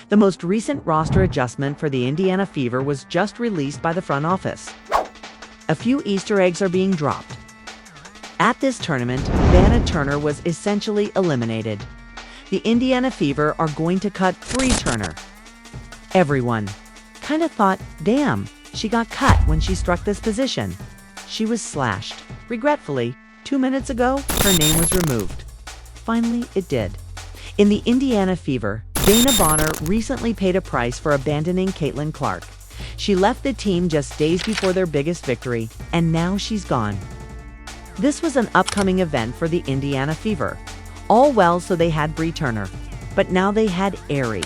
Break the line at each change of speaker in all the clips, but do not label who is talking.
The most recent roster adjustment for the Indiana Fever was just released by the front office. A few Easter eggs are being dropped. At this tournament, Vanna Turner was essentially eliminated. The Indiana Fever are going to cut Bree Turner. Everyone kind of thought, damn, she got cut when she struck this position. She was slashed. Regretfully, 2 minutes ago, her name was removed. Finally, it did. In the Indiana Fever, Dana Bonner recently paid a price for abandoning Caitlin Clark. She left the team just days before their biggest victory, and now she's gone. This was an upcoming event for the Indiana Fever. All well, so they had Bree Turner. But now they had Aerie.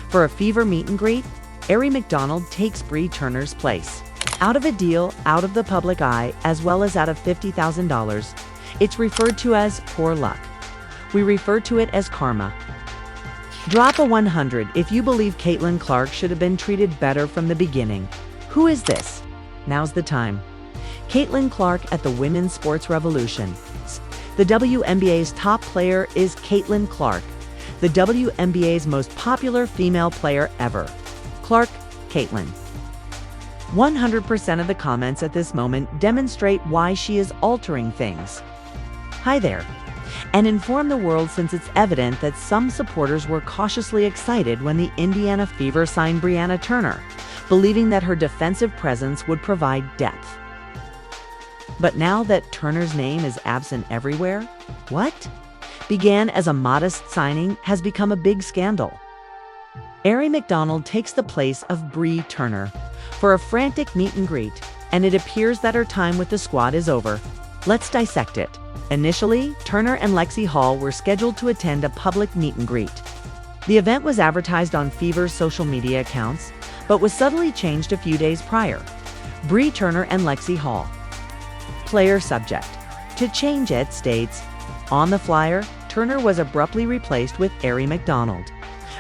For a Fever meet and greet, Aerie McDonald takes Bree Turner's place. Out of a deal, out of the public eye, as well as out of $50,000, it's referred to as poor luck. We refer to it as karma. Drop a 100 if you believe Caitlin Clark should have been treated better from the beginning. Who is this? Now's the time. Caitlin Clark at the Women's Sports Revolution. The WNBA's top player is Caitlin Clark, the WNBA's most popular female player ever. Clark, Caitlin. 100% of the comments at this moment demonstrate why she is altering things. Hi there. And inform the world, since it's evident that some supporters were cautiously excited when the Indiana Fever signed Brianna Turner, believing that her defensive presence would provide depth. But now that Turner's name is absent everywhere, what began as a modest signing has become a big scandal. Aerie McDonald takes the place of Bree Turner for a frantic meet and greet, and it appears that her time with the squad is over. Let's dissect it. Initially, Turner and Lexi Hall were scheduled to attend a public meet and greet. The event was advertised on Fever's social media accounts, but was subtly changed a few days prior. Bree Turner and Lexi Hall. Player subject. To change it states, on the flyer, Turner was abruptly replaced with Aerie McDonald.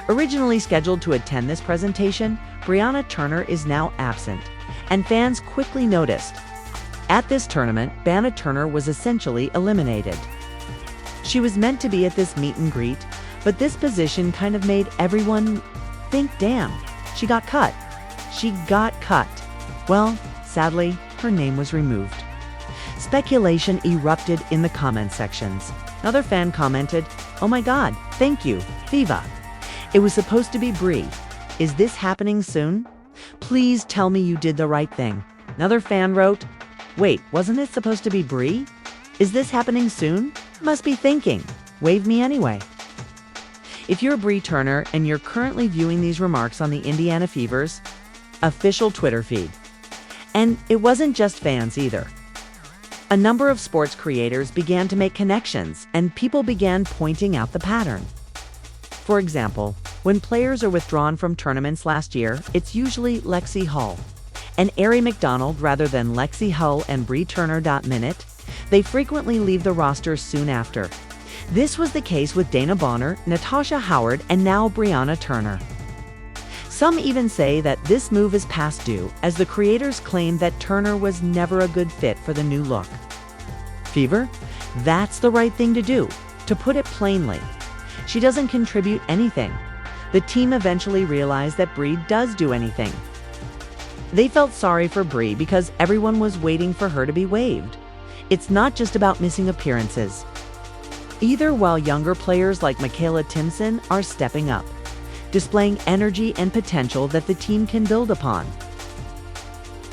Originally scheduled to attend this presentation, Brianna Turner is now absent, and fans quickly noticed. At this tournament, Vanna Turner was essentially eliminated. She was meant to be at this meet and greet, but this position kind of made everyone think, damn, she got cut. She got cut. Well, sadly, her name was removed. Speculation erupted in the comment sections. Another fan commented, "Oh my God, thank you, Viva. It was supposed to be Bree. Is this happening soon? Please tell me you did the right thing." Another fan wrote, "Wait, wasn't it supposed to be Bree? Is this happening soon? Must be thinking. Wave me anyway." If you're Bree Turner and you're currently viewing these remarks on the Indiana Fever's official Twitter feed. And it wasn't just fans either. A number of sports creators began to make connections, and people began pointing out the pattern. For example, when players are withdrawn from tournaments last year, it's usually Lexi Hall and Aerie McDonald rather than Lexi Hull and Bree Turner. Minute, they frequently leave the roster soon after. This was the case with Dana Bonner, Natasha Howard, and now Brianna Turner. Some even say that this move is past due, as the creators claim that Turner was never a good fit for the new look. Fever? That's the right thing to do, to put it plainly. She doesn't contribute anything. The team eventually realized that Bree does do anything. They felt sorry for Bree because everyone was waiting for her to be waived. It's not just about missing appearances. Either, while younger players like Michaela Timpson are stepping up, displaying energy and potential that the team can build upon.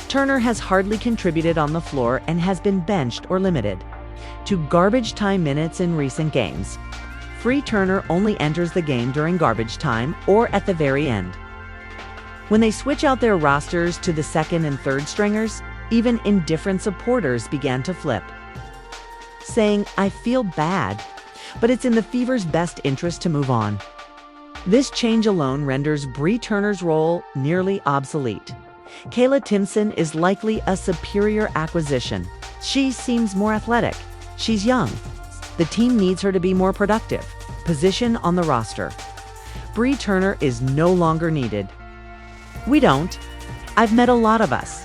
Turner has hardly contributed on the floor and has been benched or limited to garbage time minutes in recent games. Free Turner only enters the game during garbage time or at the very end. When they switch out their rosters to the second and third stringers, even indifferent supporters began to flip, saying, "I feel bad, but it's in the Fever's best interest to move on." This change alone renders Bree Turner's role nearly obsolete. Kayla Timpson is likely a superior acquisition. She seems more athletic. She's young. The team needs her to be more productive. Position on the roster. Bree Turner is no longer needed. We don't. I've met a lot of us.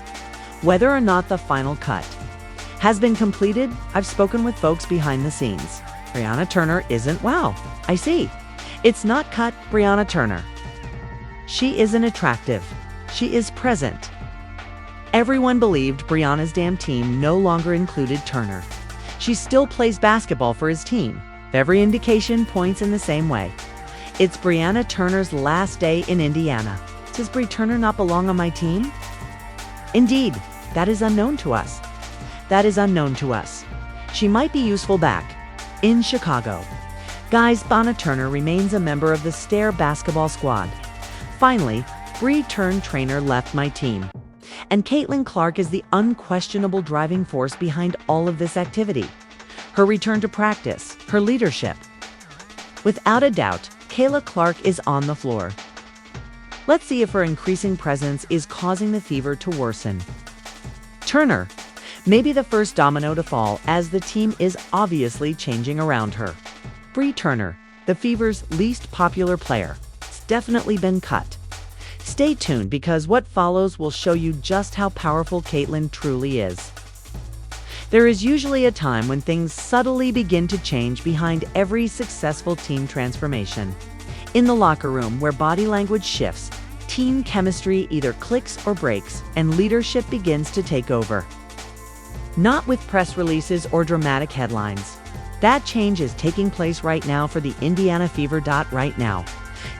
Whether or not the final cut has been completed, I've spoken with folks behind the scenes. Brianna Turner isn't, wow, I see. It's not cut Brianna Turner. She isn't attractive. She is present. Everyone believed Brianna's damn team no longer included Turner. She still plays basketball for his team. Every indication points in the same way. It's Brianna Turner's last day in Indiana. Does Bri Turner not belong on my team? Indeed, that is unknown to us. She might be useful back in Chicago. Guys, Brianna Turner remains a member of the Stair basketball squad. Finally, Bri Trainer left my team. And Caitlin Clark is the unquestionable driving force behind all of this activity. Her return to practice, her leadership. Without a doubt, Kayla Clark is on the floor. Let's see if her increasing presence is causing the fever to worsen. Turner, maybe the first domino to fall as the team is obviously changing around her. Bri Turner, the fever's least popular player, has definitely been cut. Stay tuned because what follows will show you just how powerful Caitlin truly is. There is usually a time when things subtly begin to change behind every successful team transformation. In the locker room, where body language shifts, team chemistry either clicks or breaks, and leadership begins to take over. Not with press releases or dramatic headlines. That change is taking place right now for the Indiana Fever. Right now,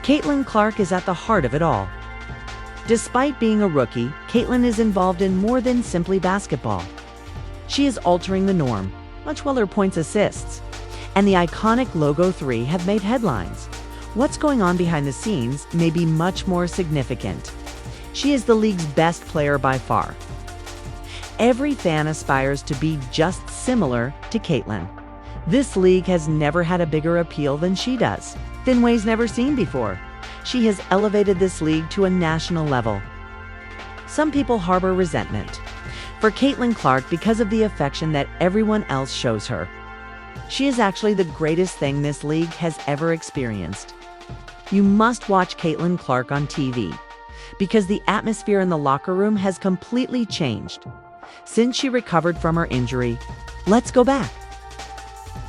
Caitlin Clark is at the heart of it all. Despite being a rookie, Caitlin is involved in more than simply basketball. She is altering the norm, much while her points assists and the iconic Logo 3 have made headlines. What's going on behind the scenes may be much more significant. She is the league's best player by far. Every fan aspires to be just similar to Caitlin. This league has never had a bigger appeal than she does. In ways never seen before. She has elevated this league to a national level. Some people harbor resentment for Caitlin Clark because of the affection that everyone else shows her. She is actually the greatest thing this league has ever experienced. You must watch Caitlin Clark on TV because the atmosphere in the locker room has completely changed. Since she recovered from her injury, let's go back.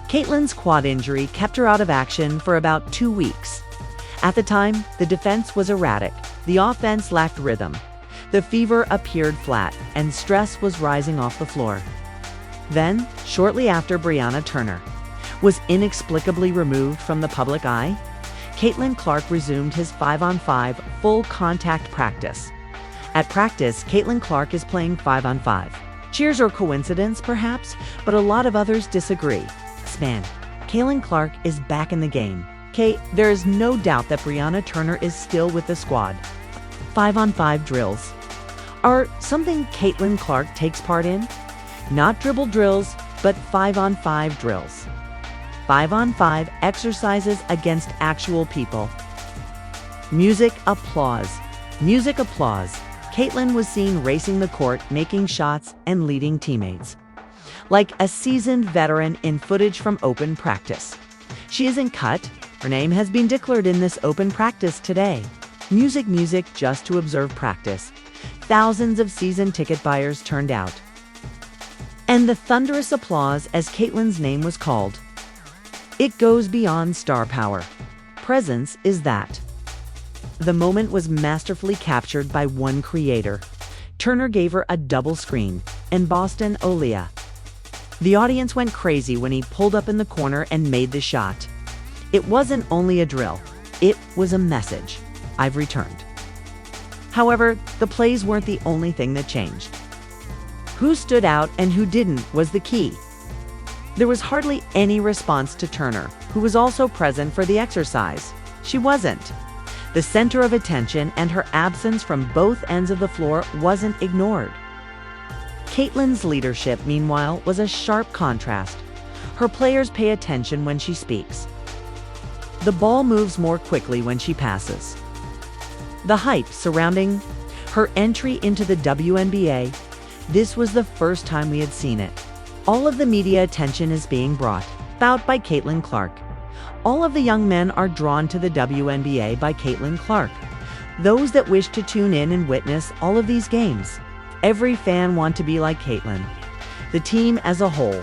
Caitlin's quad injury kept her out of action for about 2 weeks. At the time, the defense was erratic, the offense lacked rhythm, the fever appeared flat, and stress was rising off the floor. Then, shortly after Brianna Turner was inexplicably removed from the public eye, Caitlin Clark resumed his 5-on-5 full contact practice. At practice, Caitlin Clark is playing 5-on-5. Cheers or coincidence, perhaps, but a lot of others disagree. Man, Caitlin Clark is back in the game. There is no doubt that Brianna Turner is still with the squad. 5-on-5 drills are something Caitlin Clark takes part in. Not dribble drills, but 5-on-5 drills. 5-on-5 exercises against actual people. Music applause. Caitlin was seen racing the court, making shots, and leading teammates. Like a seasoned veteran in footage from open practice. She isn't cut. Her name has been declared in this open practice today. Music just to observe practice. Thousands of season ticket buyers turned out. And the thunderous applause as Caitlin's name was called. It goes beyond star power. Presence is that. The moment was masterfully captured by one creator. Turner gave her a double screen, and Boston Olia. The audience went crazy when he pulled up in the corner and made the shot. It wasn't only a drill, it was a message. I've returned. However, the plays weren't the only thing that changed. Who stood out and who didn't was the key. There was hardly any response to Turner, who was also present for the exercise. She wasn't. The center of attention and her absence from both ends of the floor wasn't ignored. Caitlin's leadership, meanwhile, was a sharp contrast. Her players pay attention when she speaks. The ball moves more quickly when she passes. The hype surrounding her entry into the WNBA, this was the first time we had seen it. All of the media attention is being brought about by Caitlin Clark. All of the young men are drawn to the WNBA by Caitlin Clark. Those that wish to tune in and witness all of these games. Every fan wants to be like Caitlin. The team as a whole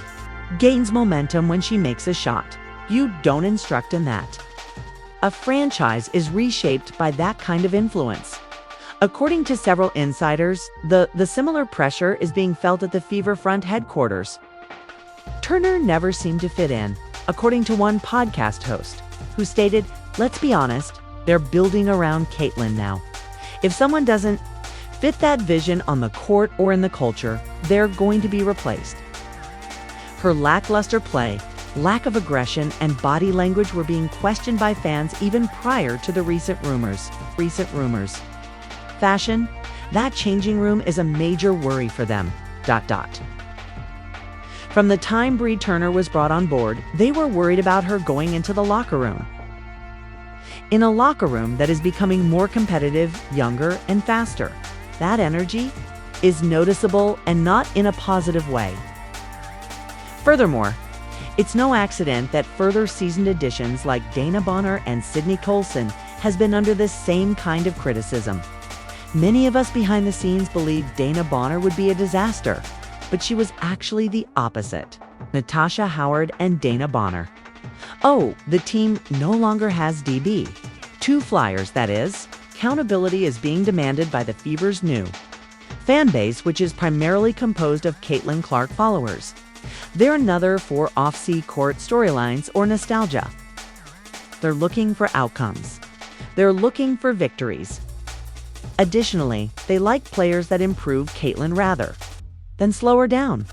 gains momentum when she makes a shot. You don't instruct in that. a franchise is reshaped by that kind of influence. According to several insiders, the similar pressure is being felt at the Fever front headquarters. Turner never seemed to fit in, according to one podcast host, who stated, "Let's be honest, they're building around Caitlyn now. If someone doesn't fit that vision on the court or in the culture, they're going to be replaced." Her lackluster play, lack of aggression, and body language were being questioned by fans even prior to the recent rumors. Fashion, that changing room is a major worry for them. From the time Bree Turner was brought on board, they were worried about her going into the locker room. In a locker room that is becoming more competitive, younger, and faster, that energy is noticeable and not in a positive way. Furthermore, it's no accident that further seasoned additions like Dana Bonner and Sydney Colson has been under the same kind of criticism. Many of us behind the scenes believed Dana Bonner would be a disaster, but she was actually the opposite. Natasha Howard and Dana Bonner. Oh, the team no longer has DB. 2 Flyers, that is. Accountability is being demanded by the Fever's new fan base, which is primarily composed of Caitlin Clark followers. They're another for off-court storylines or nostalgia. They're looking for outcomes. They're looking for victories. Additionally, they like players that improve Caitlyn rather than slow her down.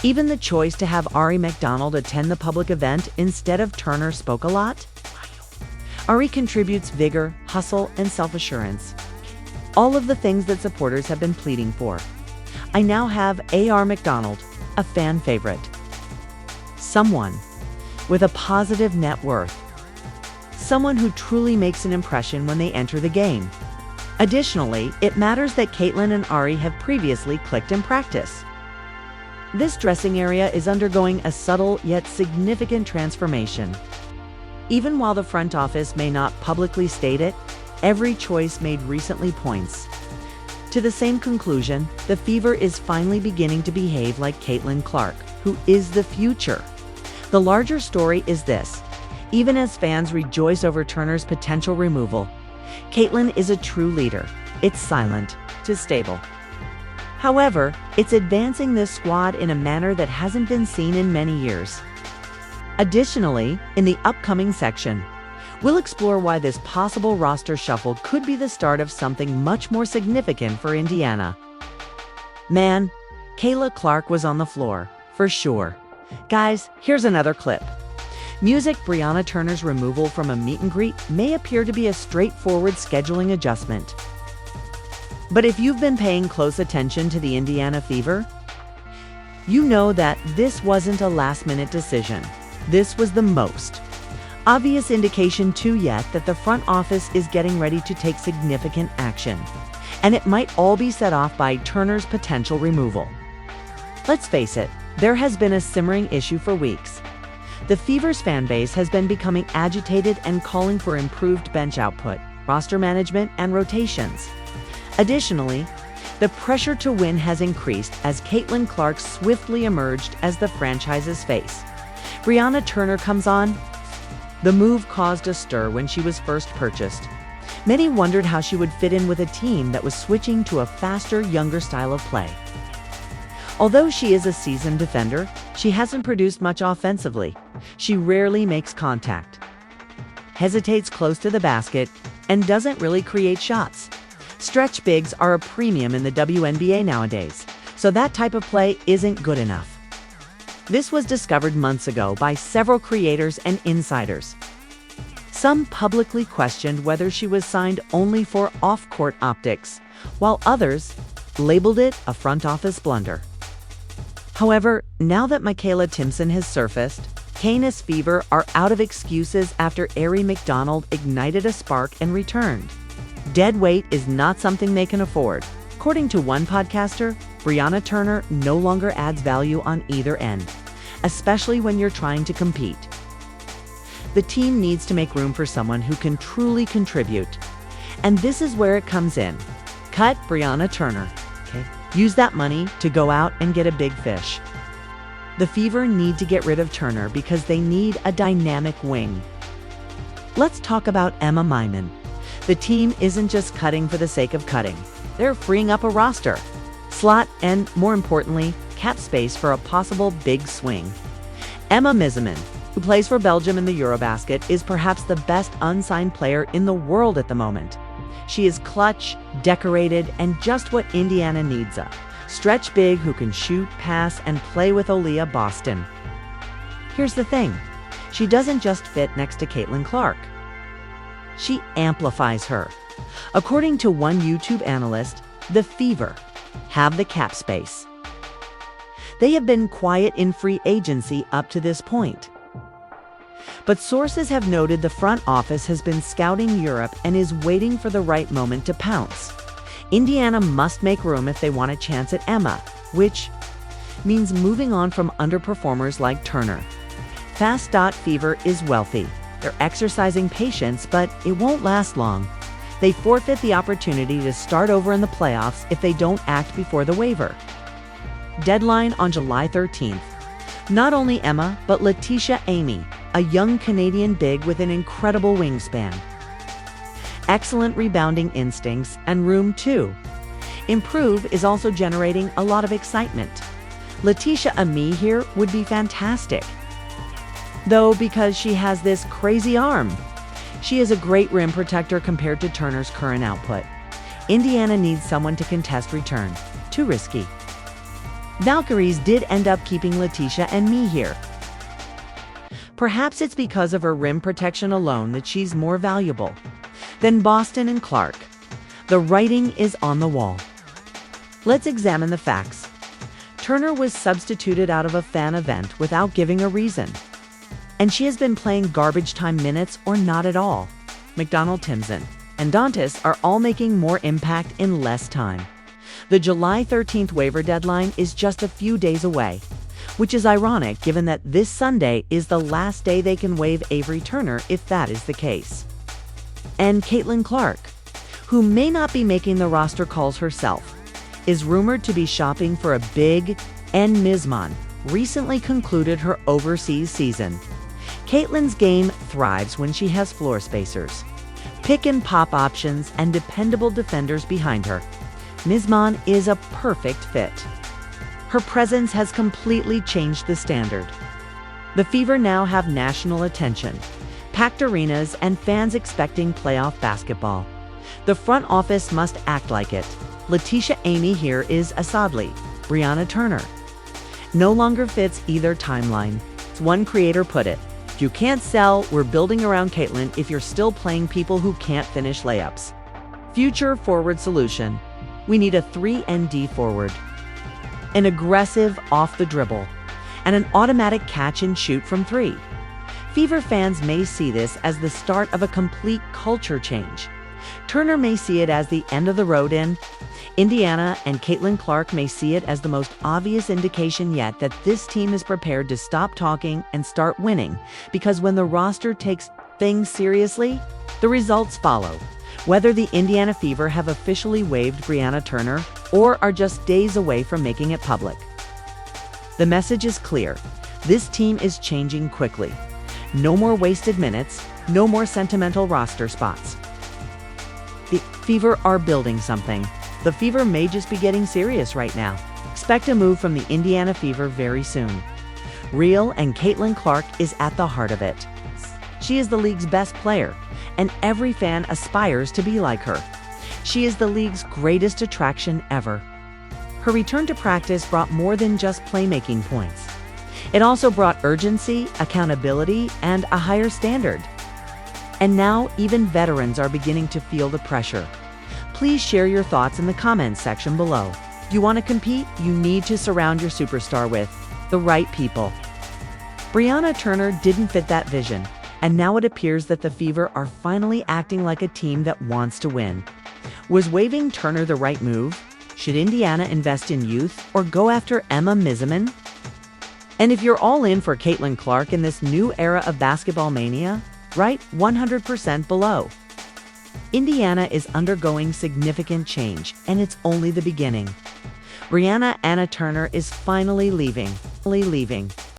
Even the choice to have Ari McDonald attend the public event instead of Turner spoke a lot. Ari contributes vigor, hustle, and self-assurance. All of the things that supporters have been pleading for. I now have A.R. McDonald, a fan favorite. Someone with a positive net worth. Someone who truly makes an impression when they enter the game. Additionally, it matters that Caitlyn and Ari have previously clicked in practice. This dressing area is undergoing a subtle yet significant transformation. Even while the front office may not publicly state it, every choice made recently points to the same conclusion. The Fever is finally beginning to behave like Caitlin Clark, who is the future. The larger story is this: even as fans rejoice over Turner's potential removal, Caitlyn is a true leader. It's silent, it's stable. However, it's advancing this squad in a manner that hasn't been seen in many years. Additionally, in the upcoming section, we'll explore why this possible roster shuffle could be the start of something much more significant for Indiana. Man, Kayla Clark was on the floor, for sure. Guys, here's another clip. Music: Brianna Turner's removal from a meet and greet may appear to be a straightforward scheduling adjustment. But if you've been paying close attention to the Indiana Fever, you know that this wasn't a last-minute decision. This was the most obvious indication yet that the front office is getting ready to take significant action. And it might all be set off by Turner's potential removal. Let's face it, there has been a simmering issue for weeks. The Fever's fan base has been becoming agitated and calling for improved bench output, roster management, and rotations. Additionally, the pressure to win has increased as Caitlin Clark swiftly emerged as the franchise's face. Brianna Turner comes on. The move caused a stir when she was first purchased. Many wondered how she would fit in with a team that was switching to a faster, younger style of play. Although she is a seasoned defender, she hasn't produced much offensively. She rarely makes contact, hesitates close to the basket, and doesn't really create shots. Stretch bigs are a premium in the WNBA nowadays, so that type of play isn't good enough. This was discovered months ago by several creators and insiders. Some publicly questioned whether she was signed only for off-court optics, while others labeled it a front office blunder. However, now that Michaela Timpson has surfaced, Canis Fever are out of excuses after Ari McDonald ignited a spark and returned. Dead weight is not something they can afford. According to one podcaster, Brianna Turner no longer adds value on either end, especially when you're trying to compete. The team needs to make room for someone who can truly contribute. And this is where it comes in. Cut Brianna Turner. Use that money to go out and get a big fish. The Fever need to get rid of Turner because they need a dynamic wing. let's talk about Emma Myman. The team isn't just cutting for the sake of cutting. They're freeing up a roster, slot, and, more importantly, cap space for a possible big swing. Emma Myman, who plays for Belgium in the Eurobasket, is perhaps the best unsigned player in the world at the moment. She is clutch, decorated, and just what Indiana needs: a stretch big who can shoot, pass, and play with Aaliyah Boston. Here's the thing. She doesn't just fit next to Caitlin Clark. She amplifies her. According to one YouTube analyst, the Fever have the cap space. They have been quiet in free agency up to this point. But sources have noted the front office has been scouting Europe and is waiting for the right moment to pounce. Indiana must make room if they want a chance at Emma, which means moving on from underperformers like Turner. Fast. Fever is wealthy. They're exercising patience, but it won't last long. They forfeit the opportunity to start over in the playoffs if they don't act before the waiver deadline on July 13th. Not only Emma, but Letitia Amy, a young Canadian big with an incredible wingspan, excellent rebounding instincts, and room to improve, is also generating a lot of excitement. Letitia Amy here would be fantastic, though, because she has this crazy arm. She is a great rim protector compared to Turner's current output. Indiana needs someone to contest return. Too risky. Valkyries did end up keeping Letitia and me here. Perhaps it's because of her rim protection alone that she's more valuable than Boston and Clark. The writing is on the wall. Let's examine the facts. Turner was substituted out of a fan event without giving a reason, and she has been playing garbage time minutes or not at all. McDonald, Timson, and Dantas are all making more impact in less time. The July 13th waiver deadline is just a few days away, which is ironic given that this Sunday is the last day they can waive Avery Turner if that is the case. And Caitlin Clark, who may not be making the roster calls herself, is rumored to be shopping for a big, and Myman recently concluded her overseas season. Caitlin's game thrives when she has floor spacers, pick and pop options, and dependable defenders behind her. Myman is a perfect fit. Her presence has completely changed the standard. The Fever now have national attention, packed arenas, and fans expecting playoff basketball. The front office must act like it. Letitia Amy here is Assadly. Brianna Turner no longer fits either timeline. As one creator put it, if you can't sell, we're building around Caitlin if you're still playing people who can't finish layups. Future forward solution. We need a 3-and-D forward, an aggressive off the dribble, and an automatic catch and shoot from three. Fever fans may see this as the start of a complete culture change. Turner may see it as the end of the road in Indiana, and Caitlin Clark may see it as the most obvious indication yet that this team is prepared to stop talking and start winning, because when the roster takes things seriously, the results follow. Whether the Indiana Fever have officially waived Brianna Turner or are just days away from making it public, the message is clear. This team is changing quickly. No more wasted minutes, no more sentimental roster spots. The Fever are building something. The Fever may just be getting serious right now. Expect a move from the Indiana Fever very soon. Real, and Caitlin Clark is at the heart of it. She is the league's best player, and every fan aspires to be like her. She is the league's greatest attraction ever. Her return to practice brought more than just playmaking points. It also brought urgency, accountability, and a higher standard. And now even veterans are beginning to feel the pressure. Please share your thoughts in the comments section below. If you want to compete, you need to surround your superstar with the right people. Brianna Turner didn't fit that vision, and now it appears that the Fever are finally acting like a team that wants to win. Was waiving Turner the right move? Should Indiana invest in youth or go after Emma Myman? And if you're all in for Caitlin Clark in this new era of basketball mania, write 100% below. Indiana is undergoing significant change, and it's only the beginning. Brianna Turner is finally leaving.